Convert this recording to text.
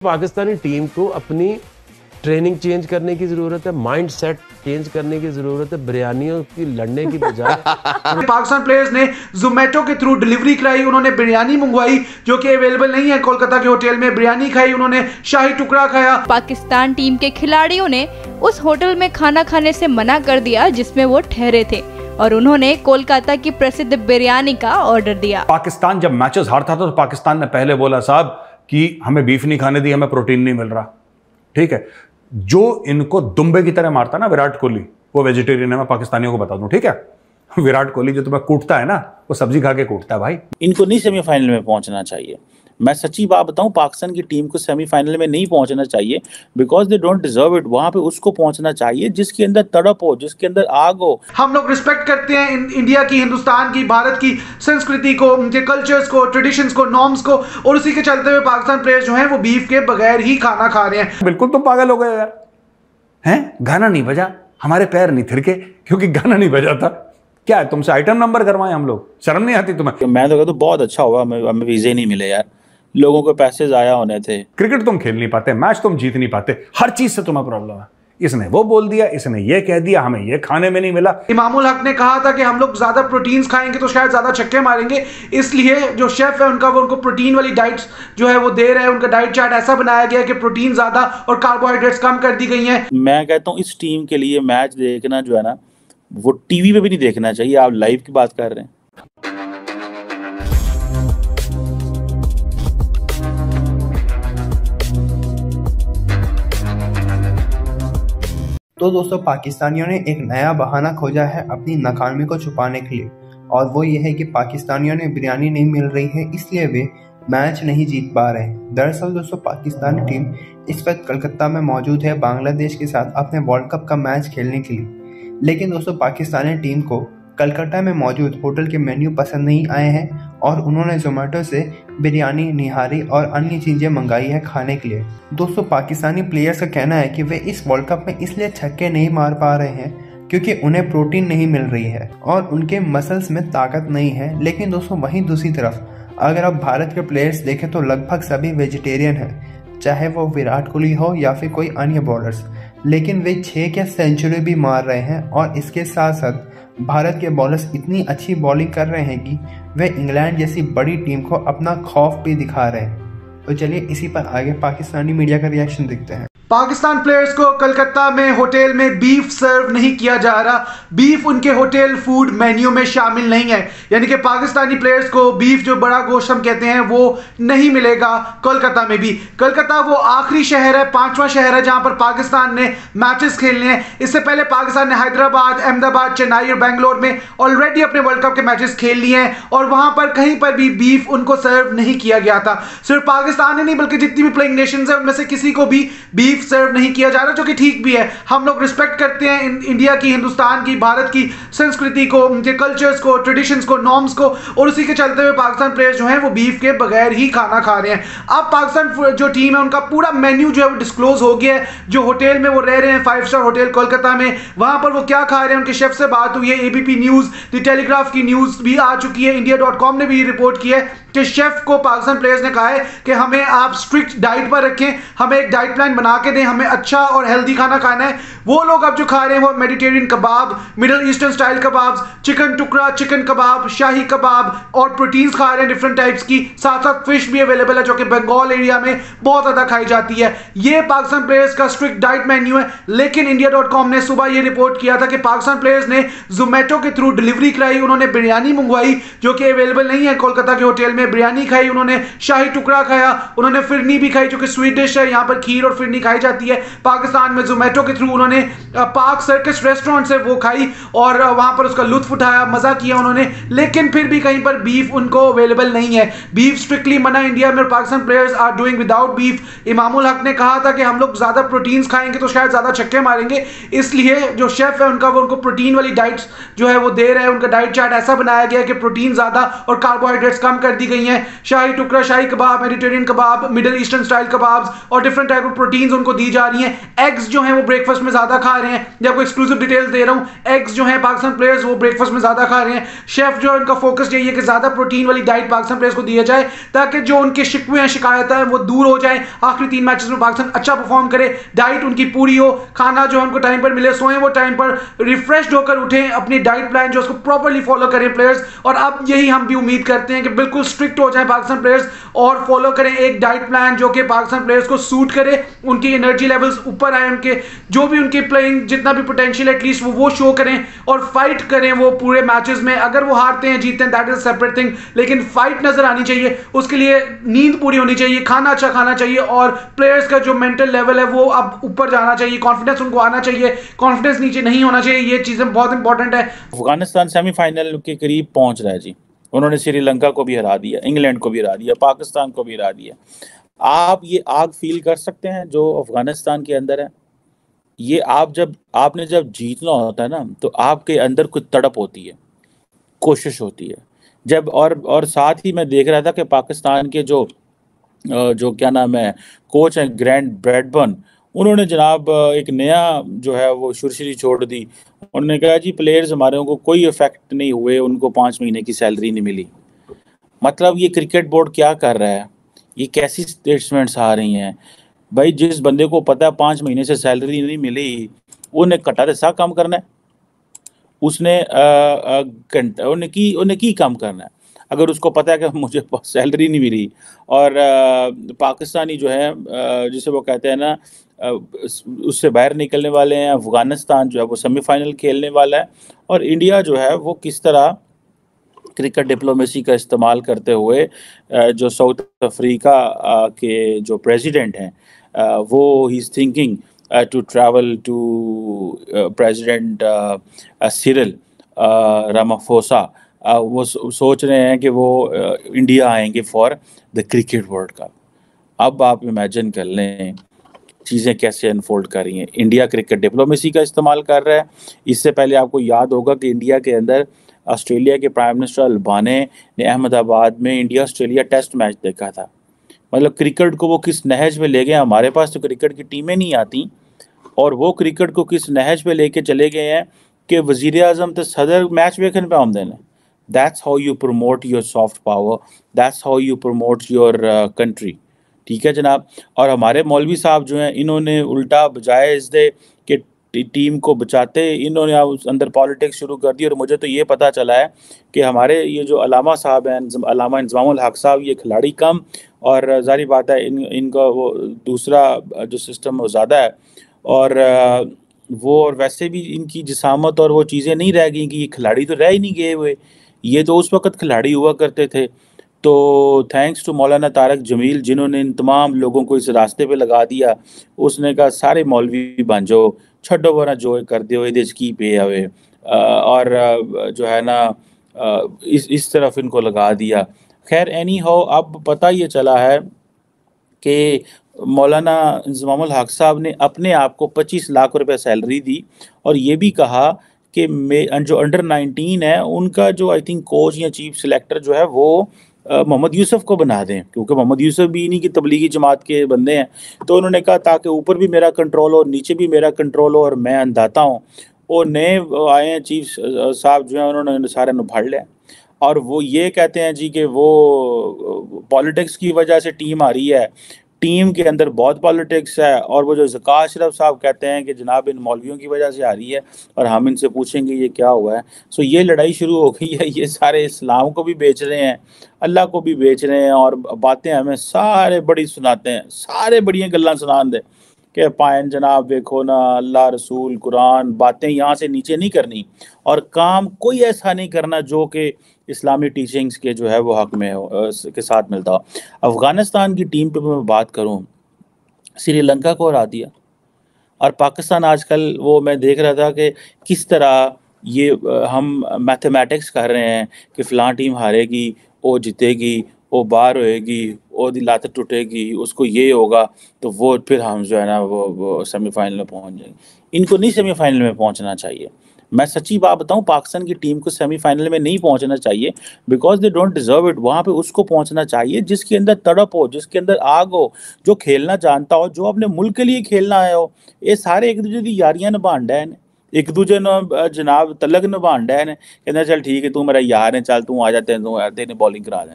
Pakistani team को अपनी training change करने की जरूरत है, माइंड सेट चेंज करने की जरूरत है, बिरयानियों की लड़ने की बजाय। पाकिस्तान प्लेयर्स ने जोमेटो के थ्रू डिलीवरी कराई, उन्होंने बिरयानी मंगवाई जो कि अवेलेबल नहीं है कोलकाता के होटल में। बिरयानी खाई, उन्होंने शाही टुकड़ा खाया। पाकिस्तान टीम के खिलाड़ियों ने उस होटल में खाना खाने से मना कर दिया जिसमें वो ठहरे थे और उन्होंने कोलकाता की प्रसिद्ध बिरयानी का ऑर्डर दिया। पाकिस्तान जब मैचेस हारता था तो पाकिस्तान ने पहले बोला साहब कि हमें बीफ नहीं खाने दी, हमें प्रोटीन नहीं मिल रहा। ठीक है, जो इनको दुम्बे की तरह मारता ना विराट कोहली, वो वेजिटेरियन है, मैं पाकिस्तानियों को बता दूं। ठीक है, विराट कोहली जो तुम्हें कूटता है ना, वो सब्जी खा के कूटता है भाई। इनको नहीं सेमीफाइनल में पहुंचना चाहिए। मैं सच्ची बात बताऊं, पाकिस्तान की टीम को सेमीफाइनल में नहीं पहुंचना चाहिए because they don't deserve it. वहां पे उसको पहुंचना चाहिए जिसके अंदर तड़प हो, जिसके अंदर आग हो। हम लोग रिस्पेक्ट करते हैं इंडिया की, हिंदुस्तान की, भारत की संस्कृति को, उनके कल्चर्स को, ट्रेडिशंस को, नॉर्म्स को, और उसी के चलते हुए पाकिस्तान प्लेयर्स जो हैं वो बीफ के बगैर ही खाना खा रहे हैं। बिल्कुल तुम पागल हो गए यार, हैं? गाना नहीं बजा, हमारे पैर नहीं थिरके क्योंकि गाना नहीं बजा था। क्या है, तुमसे आइटम नंबर करवाएं हम लोग? शर्म नहीं आती तुम्हें? मैं तो कहता हूं बहुत अच्छा हुआ हमें वीजे नहीं मिले यार, लोगों को पैसे जाया होने थे। क्रिकेट तुम खेल नहीं पाते, मैच तुम जीत नहीं पाते, हर चीज से तुम्हें प्रॉब्लम है। इसने वो बोल दिया, इसने ये कह दिया, हमें ये खाने में नहीं मिला। इमामुल हक ने कहा था कि हम लोग ज्यादा प्रोटीन्स खाएंगे तो शायद ज्यादा छक्के मारेंगे, इसलिए जो शेफ है उनका, वो उनको प्रोटीन वाली डाइट्स जो है वो दे रहे हैं। उनका डाइट चार्ट ऐसा बनाया गया है कि प्रोटीन ज्यादा और कार्बोहाइड्रेट्स कम कर दी गई हैं। मैं कहता हूँ इस टीम के लिए मैच देखना जो है ना, वो टीवी पे भी नहीं देखना चाहिए। आप लाइव की बात कर रहे हैं। तो दोस्तों, पाकिस्तानियों ने एक नया बहाना खोजा है अपनी नाकामी को छुपाने के लिए, और वो ये है कि पाकिस्तानियों ने बिरयानी नहीं मिल रही है इसलिए वे मैच नहीं जीत पा रहे हैं। दरअसल दोस्तों, पाकिस्तानी टीम इस वक्त कलकत्ता में मौजूद है बांग्लादेश के साथ अपने वर्ल्ड कप का मैच खेलने के लिए। लेकिन दोस्तों, पाकिस्तानी टीम को कलकत्ता में मौजूद होटल के मेन्यू पसंद नहीं आए हैं और उन्होंने जोमेटो से बिरयानी, निहारी और अन्य चीज़ें मंगाई है खाने के लिए। दोस्तों, पाकिस्तानी प्लेयर्स का कहना है कि वे इस वर्ल्ड कप में इसलिए छक्के नहीं मार पा रहे हैं क्योंकि उन्हें प्रोटीन नहीं मिल रही है और उनके मसल्स में ताकत नहीं है। लेकिन दोस्तों, वहीं दूसरी तरफ अगर आप भारत के प्लेयर्स देखें तो लगभग सभी वेजिटेरियन हैं, चाहे वो विराट कोहली हो या फिर कोई अन्य बॉलर्स। लेकिन वे 6 क्या सेंचुरी भी मार रहे हैं और इसके साथ साथ भारत के बॉलर्स इतनी अच्छी बॉलिंग कर रहे हैं कि वे इंग्लैंड जैसी बड़ी टीम को अपना खौफ भी दिखा रहे हैं। तो चलिए इसी पर आगे पाकिस्तानी मीडिया का रिएक्शन देखते हैं। पाकिस्तान प्लेयर्स को कलकत्ता में होटल में बीफ सर्व नहीं किया जा रहा। बीफ उनके होटल फूड मेन्यू में शामिल नहीं है, यानी कि पाकिस्तानी प्लेयर्स को बीफ, जो बड़ा गोश्त हम कहते हैं, वो नहीं मिलेगा कोलकाता में भी। कोलकाता वो आखिरी शहर है, 5वां शहर है जहां पर पाकिस्तान ने मैचेस खेलने हैं। इससे पहले पाकिस्तान ने हैदराबाद, अहमदाबाद, चेन्नई और बेंगलोर में ऑलरेडी अपने वर्ल्ड कप के मैचेस खेल लिए हैं और वहां पर कहीं पर भी बीफ उनको सर्व नहीं किया गया था। सिर्फ पाकिस्तान ही नहीं बल्कि जितनी भी प्लेइंग नेशंस है उनमें से किसी को भी बीफ सर्व नहीं किया जा रहा, जो कि ठीक भी है। हम लोग रिस्पेक्ट करते हैं इंडिया की, हिंदुस्तान की, भारत की संस्कृति को, उनके कल्चर्स को, ट्रेडिशंस को, नॉर्म्स को, और उसी के चलते हुए पाकिस्तान प्लेयर्स जो हैं वो बीफ के बगैर ही खाना खा रहे हैं। अब पाकिस्तान जो टीम है उनका पूरा मेन्यू जो है वो डिस्क्लोज हो गया है। जो होटल में वो रह रहे हैं, 5 स्टार होटल कोलकाता में, वहां पर वो क्या खा रहे हैं, उनके शेफ से बात हुई है। एबीपी न्यूज, द टेलीग्राफ की न्यूज भी आ चुकी है, इंडिया.com ने भी रिपोर्ट की है कि शेफ को पाकिस्तान प्लेयर्स ने कहा है कि हमें आप स्ट्रिक्ट डाइट पर रखें, हमें एक डाइट प्लान बना के दें, हमें अच्छा और हेल्दी खाना खाना है। वो लोग अब जो खा रहे हैं वो Mediterranean kebab, middle eastern style kebabs, chicken टुकड़ा, चिकन कबाब, शाही कबाब और प्रोटीन्स खा रहे हैं डिफरेंट टाइप्स की। साथ साथ फिश भी अवेलेबल है जो कि बंगाल एरिया में बहुत ज्यादा खाई जाती है। ये पाकिस्तान प्लेयर्स का स्ट्रिक्ट डाइट मेन्यू है। लेकिन इंडिया.com ने सुबह ये रिपोर्ट किया था कि पाकिस्तान प्लेयर्स ने जोमेटो के थ्रू डिलीवरी कराई, उन्होंने बिरयानी मंगवाई जो कि अवेलेबल नहीं है कोलकाता के होटल में। बिरयानी खाई, उन्होंने शाही टुकड़ा खाया, उन्होंने फिरनी भी खाई जो कि स्वीट डिश है, यहाँ पर खीर और फिरनी खाई जाती है। पाकिस्तान में जोमेटो के थ्रू उन्होंने पार्क सर्कस रेस्टोरेंट से वो खाई और वहां पर उसका लुत्फ उठाया, मजा किया उन्होंने। लेकिन फिर भी कहीं पर बीफ उनको अवेलेबल नहीं है। बीफ स्ट्रिक्टली मना इंडिया में, Pakistan players are doing without beef. Imamul Haq ने कहा था कि हम लोग ज्यादा प्रोटीन्स खाएंगे तो शायद ज्यादा छक्के मारेंगे, इसलिए जो शेफ है उनका, वो उनको प्रोटीन वाली डाइट्स जो है वो दे रहे हैं। उनका डाइट चार्ट ऐसा बनाया गया है कि प्रोटीन ज्यादा और कार्बोहाइड्रेट्स कम कर दी गई हैं, शाही टुकड़ा, शाही कबाब, Mediterranean kebab, middle eastern style kebabs और डिफरेंट टाइप ऑफ प्रोटीन्स उनको दी जा रही हैं। एग्स जो हैं वो ब्रेकफास्ट में ज्यादा खा रहे हैं, जब एक्सक्लूसिव डिटेल्स दे रहा हूं, एग्स जो हैं पाकिस्तान प्लेयर्स वो ब्रेकफास्ट में ज्यादा खा रहे हैं। शेफ जो है उनका फोकस यही है कि ज्यादा प्रोटीन वाली डाइट पाकिस्तान प्लेयर्स को दिया जाए ताकि जो उनके शिकवे हैं, शिकायत है, वो दूर हो जाए। आखिरी 3 मैचेस में पाकिस्तान अच्छा परफॉर्म करे, डाइट उनकी पूरी हो, खाना जो है उनको टाइम पर मिले, सोएं वो टाइम पर, रिफ्रेश होकर उठें, अपनी डाइट प्लान जो उसको प्रॉपर्ली फॉलो करें प्लेयर्स। और अब यही हम भी उम्मीद करते हैं कि बिल्कुल स्ट्रिक्ट हो जाए पाकिस्तान प्लेयर्स और फॉलो करें एक डाइट प्लान जो कि पाकिस्तान प्लेयर्स को सूट करे, उनकी एनर्जी लेवल्स ऊपर आए, उनके जो भी उनकी प्लेइंग जितना भी पोटेंशियल एटलीस्ट वो शो करें और फाइट करें वो पूरे मैचेस में। अगर वो हारते हैं जीतते हैं दैट इज सेपरेट थिंग, लेकिन फाइट नजर आनी चाहिए, उसके लिए नींद पूरी होनी चाहिए, खाना अच्छा खाना चाहिए और प्लेयर्स का जो मेंटल लेवल है वो अब ऊपर जाना चाहिए, कॉन्फिडेंस उनको आना चाहिए, कॉन्फिडेंस नीचे नहीं होना चाहिए। ये चीजें बहुत इंपॉर्टेंट है। अफगानिस्तान सेमीफाइनल के करीब पहुंच रहा है जी। उन्होंने श्रीलंका को भी हरा दिया, इंग्लैंड को भी हरा दिया, पाकिस्तान को भी हरा दिया। आप ये आग फील कर सकते हैं जो अफगानिस्तान के अंदर है। ये आपने जब जीतना होता है ना तो आपके अंदर कुछ तड़प होती है, कोशिश होती है। जब और साथ ही मैं देख रहा था कि पाकिस्तान के जो क्या नाम है कोच हैं ग्रैंड ब्रैडबर्न, उन्होंने जनाब एक नया जो है वो सुरसरी छोड़ दी। उन्होंने कहा जी प्लेयर्स हमारे को कोई इफेक्ट नहीं हुए, उनको 5 महीने की सैलरी नहीं मिली। मतलब ये क्रिकेट बोर्ड क्या कर रहा है, ये कैसी स्टेटमेंट्स आ रही हैं भाई। जिस बंदे को पता है 5 महीने से सैलरी नहीं मिली, उन्हें कटा सा काम करना है, उसने उन्हें की काम करना है। अगर उसको पता है कि मुझे सैलरी नहीं मिली और पाकिस्तानी जो है जिसे वो कहते हैं ना उससे बाहर निकलने वाले हैं, अफगानिस्तान जो है वो सेमीफाइनल खेलने वाला है और इंडिया जो है वो किस तरह क्रिकेट डिप्लोमेसी का इस्तेमाल करते हुए जो साउथ अफ्रीका के जो प्रेसिडेंट हैं वो he is thinking to travel to president Cyril Ramaphosa. वो सोच रहे हैं कि वो इंडिया आएंगे for the cricket world cup. अब आप इमेजिन कर लें चीज़ें कैसे अनफोल्ड कर रही हैं। इंडिया क्रिकेट डिप्लोमेसी का इस्तेमाल कर रहा है। इससे पहले आपको याद होगा कि इंडिया के अंदर ऑस्ट्रेलिया के प्राइम मिनिस्टर अल्बाने ने अहमदाबाद में इंडिया ऑस्ट्रेलिया टेस्ट मैच देखा था। मतलब क्रिकेट को वो किस नहज पे ले गए। हमारे पास तो क्रिकेट की टीमें नहीं आती और वो क्रिकेट को किस नहज पे लेके चले गए हैं कि वज़ीर आज़म तो सदर मैच देखने पे आमदन है। That's how you promote your soft power, that's how you promote your country. ठीक है जनाब। और हमारे मौलवी साहब जो हैं इन्होंने उल्टा बजाय इसके कि टीम को बचाते इन्होंने अंदर पॉलिटिक्स शुरू कर दी। और मुझे तो ये पता चला है कि हमारे ये जो अलामा साहब हैं, अलामा इंज़मामुल हक साहब, ये खिलाड़ी कम और जारी बात है इनका वो दूसरा जो सिस्टम वो ज़्यादा है और वो और वैसे भी इनकी जिसामत और वो चीज़ें नहीं रह गई कि ये खिलाड़ी तो रह ही नहीं गए हुए, ये तो उस वक़्त खिलाड़ी हुआ करते थे। तो थैंक्स टू मौलाना तारक जमील जिन्होंने इन तमाम लोगों को इस रास्ते पे लगा दिया। उसने कहा सारे मौलवी बन जाओ, छड्डो वरना जो कर दियो ये की पे आवे और जो है ना इस तरफ इनको लगा दिया। खैर एनी हाउ अब पता ये चला है कि मौलाना इंज़मामुल हक साहब ने अपने आप को 25 लाख रुपए सैलरी दी और ये भी कहा कि जो अंडर 19 है उनका जो आई थिंक कोच या चीफ सिलेक्टर जो है वो मोहम्मद यूसुफ को बना दें, क्योंकि मोहम्मद यूसुफ भी इन्हीं की तबलीगी जमात के बंदे हैं। तो उन्होंने कहा ताकि ऊपर भी मेरा कंट्रोल हो, नीचे भी मेरा कंट्रोल हो और मैं अंदाता हूँ। और नए आए हैं चीफ साहब जो हैं उन्होंने सारे फाड़ लिया और वो ये कहते हैं जी कि वो पॉलिटिक्स की वजह से टीम आ रही है, टीम के अंदर बहुत पॉलिटिक्स है। और वो जो ज़का अशरफ साहब कहते हैं कि जनाब इन मौलवियों की वजह से आ रही है और हम इनसे पूछेंगे ये क्या हुआ है। सो ये लड़ाई शुरू हो गई है। ये सारे इस्लाम को भी बेच रहे हैं, अल्लाह को भी बेच रहे हैं और बातें हमें सारे बड़ी सुनाते हैं, सारे बड़ियाँ गल्लां सुनान दे कि पायन जनाब देखो ना अल्लाह रसूल कुरान, बातें यहाँ से नीचे नहीं करनी और काम कोई ऐसा नहीं करना जो कि इस्लामी टीचिंग्स के जो है वो हक में हो के साथ मिलता हो। अफ़गानिस्तान की टीम पे मैं बात करूं, श्रीलंका को हरा दिया और पाकिस्तान आजकल वो मैं देख रहा था कि किस तरह ये हम मैथमेटिक्स कर रहे हैं कि फ़लाँ टीम हारेगी, वो जीतेगी, वो बाहर होएगी, वो लात टूटेगी, उसको ये होगा तो वो फिर हम जो है ना वो सेमीफाइनल में पहुंच जाएंगे। इनको नहीं सेमीफाइनल में पहुंचना चाहिए। मैं सच्ची बात बताऊं, पाकिस्तान की टीम को सेमीफाइनल में नहीं पहुंचना चाहिए, because they don't deserve it. वहां पे उसको पहुंचना चाहिए जिसके अंदर तड़प हो, जिसके अंदर आग हो, जो खेलना जानता हो, जो अपने मुल्क के लिए खेलना आया हो। ये सारे एक दूसरे की यारियां निभाण डे ने, एक दूजे ने जनाब तलक निभाण डे ने, कहना चल ठीक है तू मेरा यार है, चल तू आ जा, तेन बॉलिंग करा दें।